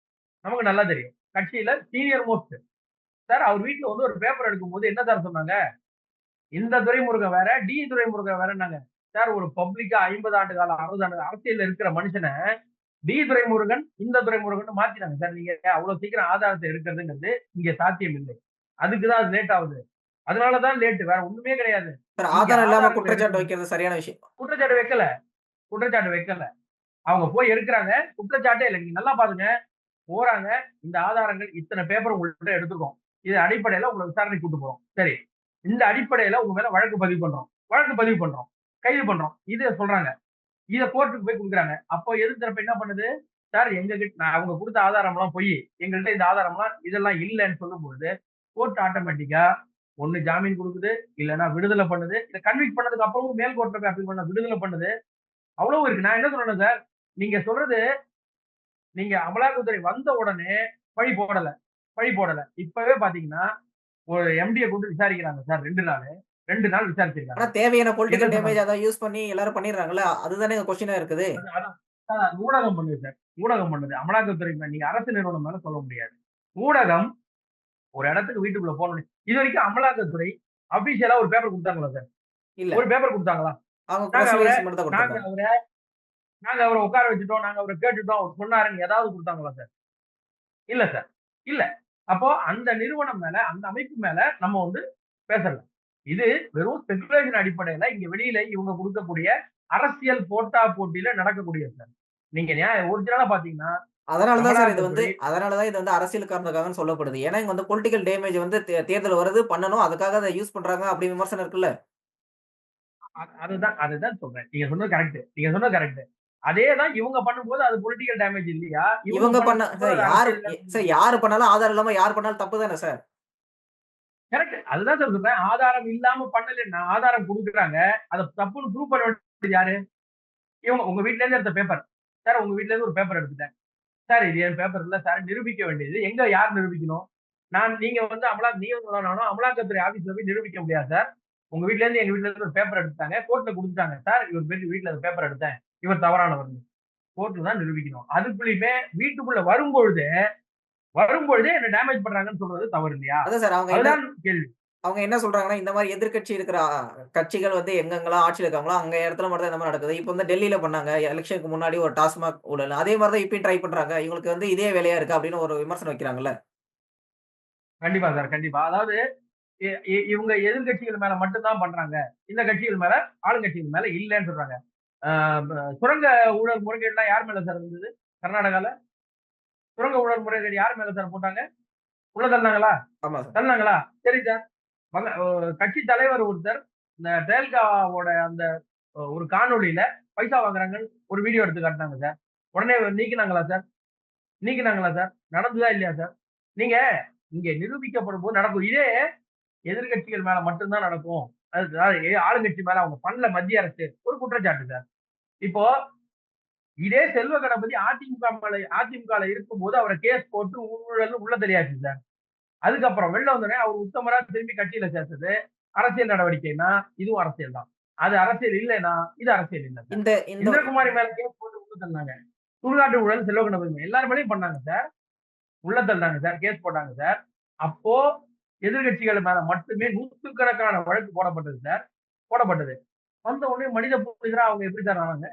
நமக்கு நல்லா தெரியும். கட்சியில சீனியர் மோஸ்ட். சார் அவர் வீட்ல வந்து ஒரு பேப்பர் எடுக்கும்போது என்ன சார் சொன்னாங்க? இந்த துரைமுருகன் வேற, துரைமுருகன் வேறன்னாங்க. சார் ஒரு பப்ளிக்கா 50 ஆண்டு காலம், 60 ஆண்டு அரசியல்ல இருக்கிற மனுஷன, துரைமுருகன், இந்த துரைமுருகன்னு மாத்திட்டாங்க சார். நீங்க அவ்வளவு சீக்கிரம் ஆதாரத்த எடுக்கிறதுங்கிறது இங்க சாத்தியம் இல்லை. அதுக்கு தான் அது லேட் ஆகுது. அதனால தான் லேட். வேற ஒண்ணுமே கிடையாது. சார் நீங்க ஆதாரம் இல்லாம ஆதாரங்கள் குற்றச்சாட்டு எடுக்கணும். வைக்கிறது சரியான விஷயம். குற்றச்சாட்டு வைக்கல. குற்றச்சாட்டு வைக்கல. அவங்க போய் எடுக்குறாங்க. குற்றச்சாட்டே இல்ல. நீங்க நல்லா பாருங்க. போறாங்க. இந்த ஆதாரங்கள் இத்தன பேப்பர் உங்கள்ட்ட எடுத்துருக்கோம். இது அடிப்படையில உங்கள விசாரணைக்கு கூட்டு போறோம். சரி. இந்த அடிப்படையில உங்க மேல வழக்கு பதிவு பண்றோம். வழக்கு பதிவு பண்றோம். கைது பண்றோம். இத சொல்றாங்க. இத கோர்ட்டுக்கு போய் குடுக்குறாங்க. அப்போ எதிர் தரப்பு என்ன பண்ணுது? சார் அவங்க குடுத்த ஆதாரம்லாம் பொய். எங்கள்ட்ட இந்த ஆதாரம்லாம் இதெல்லாம் இல்லன்னு சொல்லும்பொழுது, கோர்ட் ஆட்டோமேட்டிக்கா ஒண்ணு ஜாமீன் குடுக்குது, இல்லன்னா விடுதலை பண்ணுது. இத கன்விக்ட் பண்ணதுக்கு அப்புறமும் மேல் கோர்ட்ல போய் அப்பீல் பண்ண விடுதலை பண்ணுது. அவ்வளவு இருக்கு. நான் என்ன சொல்றேன்னா சார், நீங்க சொல்றது நீங்க அமலாக்கத்துறை வந்த உடனே பழி போடல. பழி போடல. இப்பவே பாத்தீங்கன்னா, ஒரு எம்டிய கூப்பிட்டு விசாரிக்கிறாங்க சார் 2 நாளு. 2 நாள் ஆனா விசாரிச்சிருக்காங்க. தேவையான என்ன பொலிட்டிக்கல் சொல்றாங்க? டேமேஜ் அத யூஸ் பண்ணி எல்லாரும் பண்ணிடுறாங்கல்ல. அதுதானே கொஸ்டினா இருக்குது. அதான் ஊடகம் பண்ணுது சார். ஊடகம் பண்ணுது. அமலாக்கத்துறை நீங்க அரசு நிறுவனம் மேல சொல்ல முடியாது. ஊடகம் ஒரு இடத்துக்கு வீட்டுக்குள்ள போனோனே இதுவரைக்கும் அமலாக்கத்துறை அபிஷியலா ஒரு பேப்பர் குடுத்தாங்களா சார்? இல்ல. ஒரு பேப்பர் குடுத்தாங்களா? அவங்க நாங்க பிரஸ் அவர ரிலீஸ் மட்டும் தான் நாங்க குடுத்துருக்காங்க. அவர நாங்க அவர உட்கார வச்சுட்டோம். நாங்க அவர கேட்டுட்டோம். அவர் சொன்னாருன்னு ஏதாவது குடுத்தாங்களா சார்? இல்ல சார். இல்ல. அப்போ அந்த நிறுவனம் மேல, அந்த அமைப்பு மேல நம்ம வந்து பேசல. இது வெறும் ஸ்பெகுலேஷன் அடிப்படையில இங்க வெளியில இவங்க குடுக்கக்கூடிய அரசியல் போட்டா போட்டியில நடக்கக்கூடியது சார். நீங்க ஒரிஜினலா பாத்தீங்கன்னா, அமலாக்கத்துறை அதனால தான் இது வந்து அரசியல் காரணத்துக்காகன்னு சொல்லப்படுது. ஏன்னா இங்க வந்து பொலிட்டிக்கல் டேமேஜ் வந்து தேர்தல் வருது, பண்ணணும். அதுக்காக அத யூஸ் பண்றாங்க அப்படி விமர்சனம் இருக்குல்ல. அதுதான் சொல்றேன். நீங்க சொன்னது கரெக்ட். அதே தான் இவங்க பண்ணும்போது அது பொலிட்டிக்கல் டேமேஜ் இல்லையா? இவங்க இவங்க பண்ண பண்ணும்போது சார் அது அரசியல் டேமேஜ் சார் யாரு பண்ணாலும் ஆதாரம் இல்லாம யார் பண்ணாலும் தப்பு தானே சார். கரெக்ட். அதுதான் சார் சொல்றேன். ஆதாரம் இல்லாம பண்ணல. ஆதாரம் குடுக்குறாங்க. அத தப்புன்னு ப்ரூவ் பண்ண வேண்டியது யாரு? உங்க வீட்ல இருந்து எடுத்த பேப்பர். சார் உங்க வீட்ல இருந்து ஒரு பேப்பர் எடுத்துட்டேன். சார் இது என் பேப்பர் இல்ல சார் நிரூபிக்க வேண்டியது. யார் நிரூபிக்கணும்? நீங்க வந்து நீங்களும் நானும் அமலாக்கத்துறை ஆபீஸ்ல போய் நிரூபிக்க முடியாது சார். உங்க எங்க வீட்ல இருந்து ஒரு பேப்பர் எடுத்துட்டாங்க. கோர்ட்ல குடுத்துட்டாங்க. சார் இவர் பேர் வீட்ல இந்த பேப்பர் எடுத்தேன். இவர் தவறானவர்ன்னு. கோர்ட்ல தான் நிரூபிக்கணும். அதுக்குள்ளயுமே வீட்டுக்குள்ள வரும்பொழுதே என்ன டேமேஜ் பண்றாங்கன்னு சொல்றது தவறு இல்லையா? அதான் சார் அதுதான் கேள்வி. அவங்க என்ன சொல்றாங்கன்னா, இந்த மாரி எதிர்க்கட்சி இருக்கிற கட்சிகள் வந்து எங்கெங்கலாம் ஆட்சியில இருக்காங்களோ, அங்க இடத்துல மட்டும் தான் இந்த மாரி நடக்குது. இப்ப வந்து டெல்லில பண்ணாங்க. எலக்ஷனுக்கு முன்னாடி ஒரு டாஸ்மாக் ஊழல். அதே மாரி தான் இப்பயும் ட்ரை பண்றாங்க. இவங்களுக்கு வந்து இதே வேலையா இருக்கு அப்படின்னு ஒரு விமர்சனம் வைக்கிறாங்கல்ல. கண்டிப்பா சார். கண்டிப்பா. அதாவது இவங்க எதிர்கட்சிகள் மேல மட்டும் தான் பண்றாங்க. இந்த கட்சிகள் மேல, ஆளுங்கட்சிகள் மேல இல்லன்னு சொல்றாங்க. ஆ சுரங்க ஊழல் முறைகேடுலாம் யார் மேல சார் இருந்தது? கர்நாடகால சுரங்க ஊழல் முறைகேடு யார் மேல சார் போட்டாங்க? உள்ள தள்ளினாங்களா? ஆமா சார். தள்ளினாங்களா? சரி சார். வங்க கட்சி தலைவர் ஒருத்தர் இந்த செயல்காவோட அந்த ஒரு காணொளியில பைசா வாங்குறாங்கன்னு ஒரு வீடியோ எடுத்து காட்டுனாங்க சார். உடனே நீக்குனாங்களா சார்? நீக்குனாங்களா சார்? நடந்ததா இல்லையா சார்? நீங்க இங்க நிரூபிக்கப்படும்போது நடக்கும். இதே எதிர்க்கட்சிகள் மேல மட்டும் தான் நடக்கும். அது ஆளுங்கட்சி மேல அவங்க பண்ணல மத்திய அரசு. ஒரு குற்றச்சாட்டு சார். இப்போ இதே செல்வ கணபதி அதிமுகல இருக்கும்போது அவர கேஸ் போட்டு ஊழல்னு உள்ள தள்ளியாச்சு சார். அதுக்கப்புறம் வெளில வந்தோனே அவர் உத்தமரா திரும்பி கட்சியில சேர்த்தது அரசியல் நடவடிக்கைன்னா, இதுவும் அரசியல் தான். அது அரசியல் இல்லைன்னா, இது அரசியல் இல்ல சார். இந்த இந்த இந்திரகுமாரி மேல கேஸ் போட்டு உள்ள தள்ளினாங்க. சுடுகாட்டு ஊழல் செல்வ கணபதி மேல எல்லார் மேலயும் பண்ணாங்க சார். உள்ள தள்ளினாங்க சார். கேஸ் போட்டாங்க சார். அப்போ எதிர்க்கட்சிகள் மேல மட்டுமே நூத்துக்கணக்கான வழக்கு போடப்பட்டது சார். போடப்பட்டது. வந்த உடனே மனித புனிதரா அவங்க எப்படி சார் ஆனாங்க?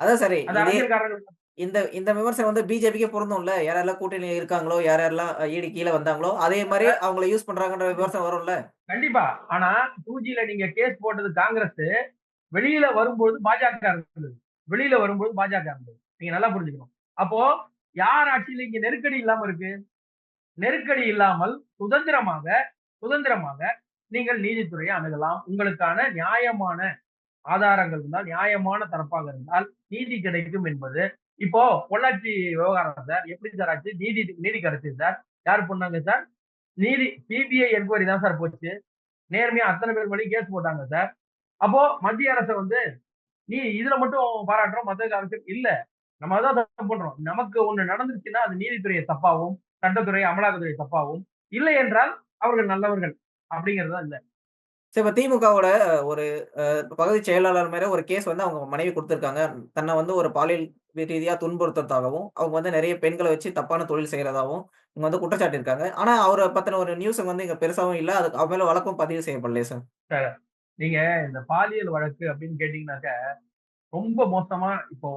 அதான் சரி. அது அரசியல்காரர்கள் இந்த இந்த விமர்சனம் வந்து பிஜேபிக்கே பொருந்தும்ல. யார் யாரெல்லாம் கூட்டணியில இருக்காங்களோ, யார் யாரெல்லாம் ஈடு கீழ வந்தாங்களோ, அதே மாரி அவங்கள யூஸ் பண்றாங்கன்ற விமர்சனம் வரும்ல. கண்டிப்பா. ஆனா 2Gல நீங்க கேஸ் போட்டது காங்கிரஸ். வெளியில வரும்போது பாஜக இருந்தது. வெளியில வரும்போது பாஜக இருந்தது. நீங்க நல்லா புரிஞ்சுக்கணும். அப்போ யார் ஆட்சியில இங்க நெருக்கடி இல்லாம இருக்கு? நெருக்கடி இல்லாமல் சுதந்திரமாக சுதந்திரமாக நீங்கள் நீதித்துறையை அணுகலாம். உங்களுக்கான நியாயமான ஆதாரங்கள் இருந்தால், நியாயமான தரப்பாக இருந்தால் நீதி கிடைக்கும் என்பது இப்போ பொள்ளாச்சி விவகாரம் சார். எப்படி சார் ஆச்சு? நீதி கிடைச்சது சார். யார் பண்ணாங்க சார்? சிபிஐ என்கொயரி தான் சார் போச்சு. நேர்மையா அத்தனை பேர் மேலயும் கேஸ் போட்டாங்க சார். அப்போ மத்திய அரச வந்து நீ இதுல மட்டும் பாராட்டுறோம். மத்த அரசு இல்ல. நம்ம அதான் தப்பு பண்றோம். நமக்கு ஒண்ணு நடந்துருச்சுன்னா, அது நீதித்துறை தப்பாவும், சட்டத்துறை, அமலாக்கத்துறை தப்பாவும், இல்லை என்றால் அவர்கள் நல்லவர்கள் அப்படிங்கிறது தான் இல்ல. சரி இப்ப திமுகவோட ஒரு பகுதி செயலாளர் மேல ஒரு கேஸ் வந்து அவங்க மனைவி குடுத்திருக்காங்க. தன்னை வந்து ஒரு பாலியல் ரீதியா துன்புறுத்துறதாகவும், அவங்க வந்து நெறைய பெண்கள வச்சு தப்பான தொழில் செய்றதாவும், இவங்க வந்து குற்றச்சாட்டியிருக்காங்க. ஆனா அவர பத்தின ஒரு நியூஸ் வந்து இங்க பெருசாவும் இல்ல. அதுக்கு அவர் மேல வழக்கும் பதிவு செய்யப்படலையே சார். சார், நீங்க இந்த பாலியல் வழக்கு அப்படின்னு கேட்டீங்கன்னாக்க, ரொம்ப மோசமா இப்போ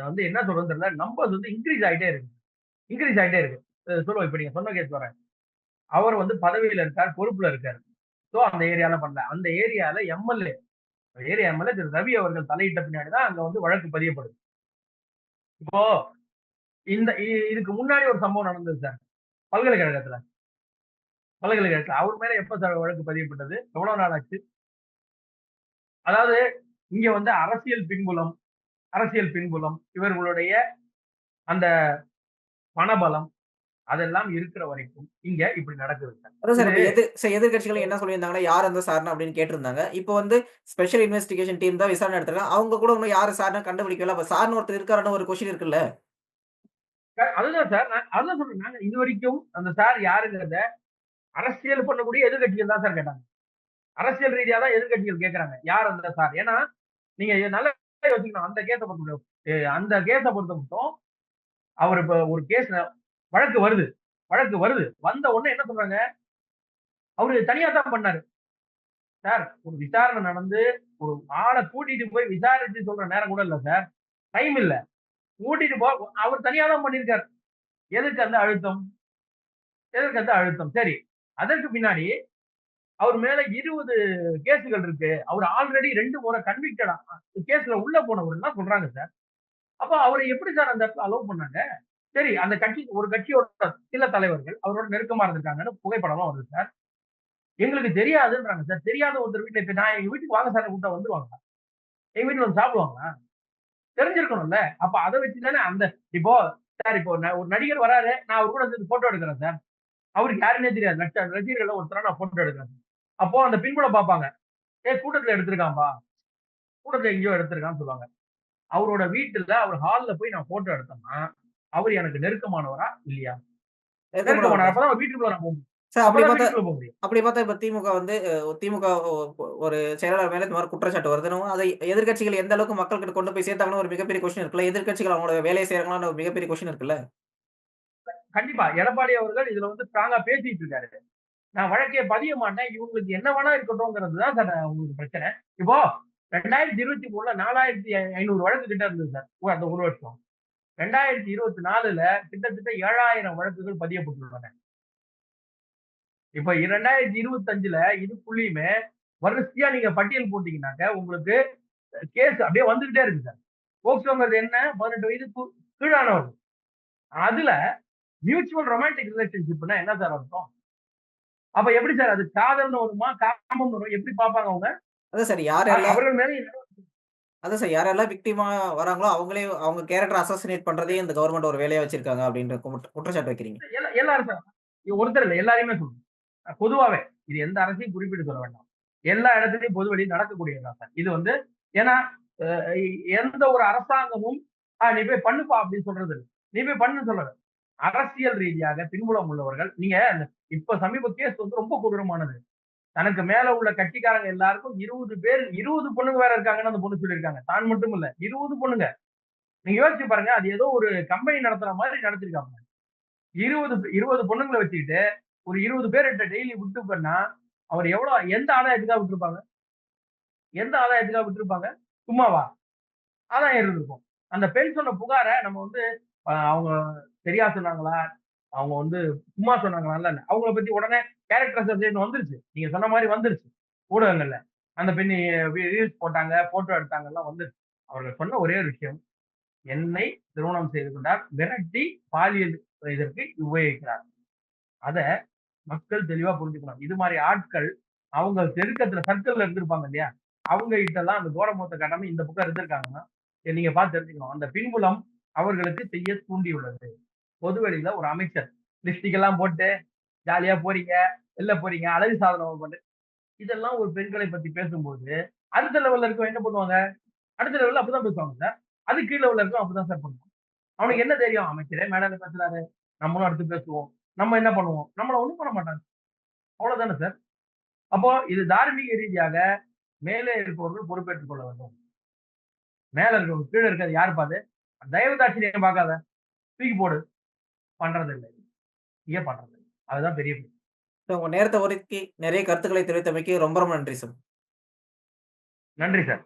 வந்து என்ன சொல்றதுன்னு தெரியல. நம்பர்ஸ் வந்து இன்கிரீஸ் ஆயிட்டே இருக்கு. இன்கிரீஸ் ஆயிட்டே இருக்கு. சொல்லுவோம். இப்ப நீங்க சொன்ன கேஸ் வரேன். அவர் வந்து பதவியில இருக்கார், பொறுப்புல இருக்காரு. சோ அந்த ஏரியால பண்ணல. அந்த ஏரியால எம்எல்ஏ திரு ரவி அவர்கள் தலையிட்ட பின்னாடி தான் அங்க வந்து வழக்கு பதியப்படுது. இப்போ இதுக்கு முன்னாடி ஒரு சம்பவம் நடந்தது சார். பல்கலைக்கழகத்துல. அவர் மேல எப்ப சார் வழக்கு பதியப்பட்டது? எவ்வளவு நாள் ஆச்சு? அதாவது இங்க வந்து அரசியல் பின்புலம் இவர்களுடைய அந்த பணபலம் அதெல்லாம் இருக்கிற வரைக்கும் இங்க இப்படி நடக்குது சார். அதான் சார் இது இப்ப எதிர்க்கட்சிகள் என்ன சொல்லியிருந்தாங்கன்னா, யார் அந்த சார்ன்னு அப்படின்னு கேட்டிருந்தாங்க. இப்போ வந்து ஸ்பெஷல் இன்வெஸ்டிகேஷன் டீம் தான் விசாரணை நடத்துறாங்க. அவங்க கூட இன்னும் யாரு சார்ன்னு கண்டுபிடிக்கல. அப்ப சார்ன்னு ஒருத்தர் இருக்காருன்னு ஒரு கொஸ்டின் இருக்குல்ல. அதுதான் சார். நான் அதுதான் சொல்றேன். நாங்க இதுவரைக்கும் அந்த சார் யாருங்கிறத அரசியல் பண்ணக்கூடிய எதிர்க்கட்சிகள் தான் சார் கேட்டாங்க. அரசியல் ரீதியா தான் எதிர்க்கட்சிகள் கேட்கறாங்க. யார் அந்த சார்? ஏன்னா நீங்க நல்லா யோசிக்கணும். அந்த கேஸ பொறுத்த மட்டும் அவர் இப்ப ஒரு வழக்கு வருது. வந்த உடனே என்ன சொல்றாங்க? அவரு தனியா தான் பண்ணாரு. சார் ஒரு விசாரணை நடந்து ஒரு ஆள கூட்டிட்டு போய் விசாரிச்சு சொல்ற நேரம் கூட இல்ல சார். டைம் இல்ல. கூட்டிட்டு அவர் தனியா தான் பண்ணியிருக்காரு. எதுக்கு அந்த அழுத்தம்? சரி. அதற்கு பின்னாடி அவர் மேல 20 கேஸ்கள் இருக்கு. அவர் ஆல்ரெடி 2 முறை கன்விக்டடா கேஸ்ல உள்ள போனவர்லாம் சொல்றாங்க சார். அப்ப அவர எப்படி சார் அந்த இடத்துல அலோவ் பண்ணாங்க? சரி அந்த கட்சியோட சில தலைவர்கள் அவரோட நெருக்கமா இருந்திருக்காங்கன்னு புகைப்படம்லாம் வருது சார். எங்களுக்கு தெரியாதுன்றாங்க சார். தெரியாத ஒருத்தர் வீட்ல இப்ப நான் எங்க வீட்டுக்கு வாங்க சார்ன்னு கூப்பிட்டா வந்துருவாங்களா? எங்க வீட்ல வந்து சாப்பிடுவாங்களா? தெரிஞ்சிருக்கணும்ல. அப்ப அத வச்சு தானே இப்போ சார் இப்போ ஒரு நடிகர் வராரு. நான் அவர் கூட சேர்ந்து போட்டோ எடுக்கிறேன் சார். அவருக்கு யாருன்னே தெரியாது. ரசிகர்கள்ல ஒருத்தரா நான் போட்டோ எடுக்கிறேன். அப்போ அந்த பின்புலம் பார்ப்பாங்க. கூட்டத்துல எடுத்திருக்கான்பா. கூட்டத்துல எங்கேயோ எடுத்திருக்கான்னு சொல்லுவாங்க. அவரோட வீட்டுல அவர் ஹால்ல போய் நான் போட்டோ எடுத்தேன்னா, அவரு எனக்கு நெருக்கமானவரா? இல்லையா? நெருக்கமானவர் நெருக்கமானவரா. தான். அப்பதான் வீட்டுக்குள்ள நான் போ முடியும். சார் அப்பதான் வீட்டுக்குள்ள போ முடியும். அப்படி பார்த்தா இப்ப திமுக வந்து திமுக ஒரு செயலாளர் மேல இந்த மாரி குற்றச்சாட்டு வருதுன்னும், அதை எதிர்க்கட்சிகள் எந்த அளவுக்கு மக்கள்கிட்ட கொண்டு போய் சேர்த்தாங்கன்னு ஒரு மிகப்பெரிய கொஸ்டின் இருக்குல்ல. எதிர்க்கட்சிகள் அவங்களோட வேலைய செய்றாங்களான்னு ஒரு மிகப்பெரிய கொஸ்டின் இருக்குல்ல. கண்டிப்பா. எடப்பாடி அவர்கள் இதுல வந்து ஸ்ட்ராங்கா பேசிட்டு இருக்காரு. நான் வழக்கே பதிய மாட்டேன். இவங்களுக்கு என்ன வேணா இருக்கட்டும்ங்கிறது தான் சார் உங்களுக்கு பிரச்சனை. இப்போ 2023ல 4500 வழக்கு கிட்ட இருந்தது சார். அந்த ஒரு வருஷம். 2024ல கிட்டத்தட்ட 7000 வழக்குகள் பதியப்பட்டுள்ளன. இப்ப 2025ல இதுக்குள்ளயுமே வரிசையா நீங்க பட்டியல் போட்டீங்கன்னாக்க உங்களுக்கு கேஸ் அப்படியே வந்துகிட்டே இருக்கு சார். போக்சோங்கிறது என்ன? 18 வயதுக்கு கீழானவர்கள். அதுல மியூச்சுவல் ரொமான்டிக் ரிலேஷன்ஷிப்னா என்ன சார் அர்த்தம்? அப்ப எப்படி சார் அது காதல்னு வருமா? காமம்னு வருமா? எப்படி பார்ப்பாங்க அவங்க? அதான் சார் யாரெல்லாம் அவர்கள் மேல அதான் சார் யாரெல்லாம் விக்டிமா வராங்களோ, அவங்களே அவங்க கேரக்டர் அசாசினேட் பண்றதே இந்த கவர்ன்மெண்ட் ஒரு வேலையா வச்சிருக்காங்க அப்படின்ற குற்றச்சாட்டு வைக்கிறீங்க. எல்லாரும் சார். ஒருத்தர் இல்ல எல்லாரையுமே சொல்றேன். பொதுவாவே. இது எந்த அரசையும் குறிப்பிட்டு சொல்ல வேண்டாம். எல்லா இடத்துலயும் பொது வெளியில் நடக்கக்கூடியது தான் சார். இது வந்து ஏன்னா, அ எந்த ஒரு அரசாங்கமும், நீ போய் பண்ணுப்பா" அப்படின்னு சொல்றது இல்ல. நீ போய் பண்ணுன்னு சொல்லல. அரசியல் ரீதியாக பின்புலம் உள்ளவர்கள் நீங்க இப்ப சமீப கேஸ் வந்து ரொம்ப கொடூரமானது. தனக்கு மேல உள்ள கட்சிக்காரங்க எல்லாருக்கும் 20 பேர் 20 பொண்ணுங்க வேற இருக்காங்கன்னு அந்த பொண்ணு சொல்லியிருக்காங்க. தான் மட்டும் இல்ல. 20 பொண்ணுங்க. நீங்க யோசிச்சு பாருங்க. அது ஏதோ ஒரு கம்பெனி நடத்துற மாதிரி நடத்திருக்காங்க. 20 பொண்ணுங்கள வச்சுக்கிட்டு, ஒரு 20 பேர்கிட்ட டெய்லி விட்டு பண்ணா, அவர் எந்த ஆதாயத்துக்காக விட்டுருப்பாங்க? எந்த ஆதாயத்துக்காக விட்டுருப்பாங்க? சும்மாவா? ஆதாயம் இருந்திருக்கும். அந்த பெண் சொன்ன புகார நம்ம வந்து அவங்க சரியா சொன்னாங்களா? அவங்க வந்து சும்மா சொன்னாங்களான்லாம் இல்ல. அவங்கள பத்தி உடனே கேரக்டர் அசோசியேஷன் வந்துருச்சு. நீங்க சொன்ன மாரி வந்துருச்சு. ஊடகங்கள்ல. அந்த பெண் ரீல்ஸ் போட்டாங்க, போட்டோ எடுத்தாங்கலாம் வந்துருச்சு. அவர்கள் சொன்ன ஒரே ஒரு விஷயம், என்னை திருமணம் செய்து கொண்டார். மிரட்டி பாலியல் இதற்கு உபயோகிக்கிறார். அத மக்கள் தெளிவா புரிஞ்சுக்கணும். இது மாரி ஆட்கள் அவங்க தெருக்கத்துல சர்க்கிள்ல இருந்திருப்பாங்க இல்லையா? அவங்க கிட்டலாம் அந்த கோரமுகத்த காட்டாம இந்த பக்கம் இருந்திருக்காங்கன்னா, நீங்க பார்த்து தெரிஞ்சுக்கணும். அந்த பின்புலம் அவர்களுக்கு செய்ய தூண்டியுள்ளது. பொதுவெளியில ஒரு அமைச்சர் லிப்ஸ்டிக் எல்லாம் போட்டு ஜாலியா போறீங்க, வெளில போறீங்க, அழகு சாதனம் பண்ணு இதெல்லாம் ஒரு பெண்களை பத்தி பேசும்போது, அடுத்த லெவல்ல இருக்கவன் என்ன பண்ணுவாங்க? அடுத்த லெவல்ல அப்படிதான் பேசுவாங்க சார். அதுக்கு கீழ லெவல்ல இருக்கவன் அப்படிதான் சார் பண்ணுவான். அவனுக்கு என்ன தெரியும்? அமைச்சரே மேடையில பேசுறாரு. நம்மளும் அடுத்து பேசுவோம். நம்ம என்ன பண்ணுவோம்? நம்மள ஒண்ணும் பண்ண மாட்டாங்க. அவ்வளவுதானே சார். அப்போ இது தார்மீக ரீதியாக மேலே இருப்பவர்கள் பொறுப்பேற்றுக் கொள்ள வேண்டும். மேல இருக்கவங்க கீழ இருக்கிறது யாருப்பா அது? தயவு தாட்சிணியம் பார்க்காத. தூக்கி போடு. பண்றது இல்ல. ஏன் பண்றது இல்ல? அதுதான் பெரிய பிரச்சனை. உங்க நேரத்த ஒதுக்கி நிறைய கருத்துக்களை தெரிவித்தமைக்கு ரொம்ப ரொம்ப நன்றி சார். நன்றி சார்.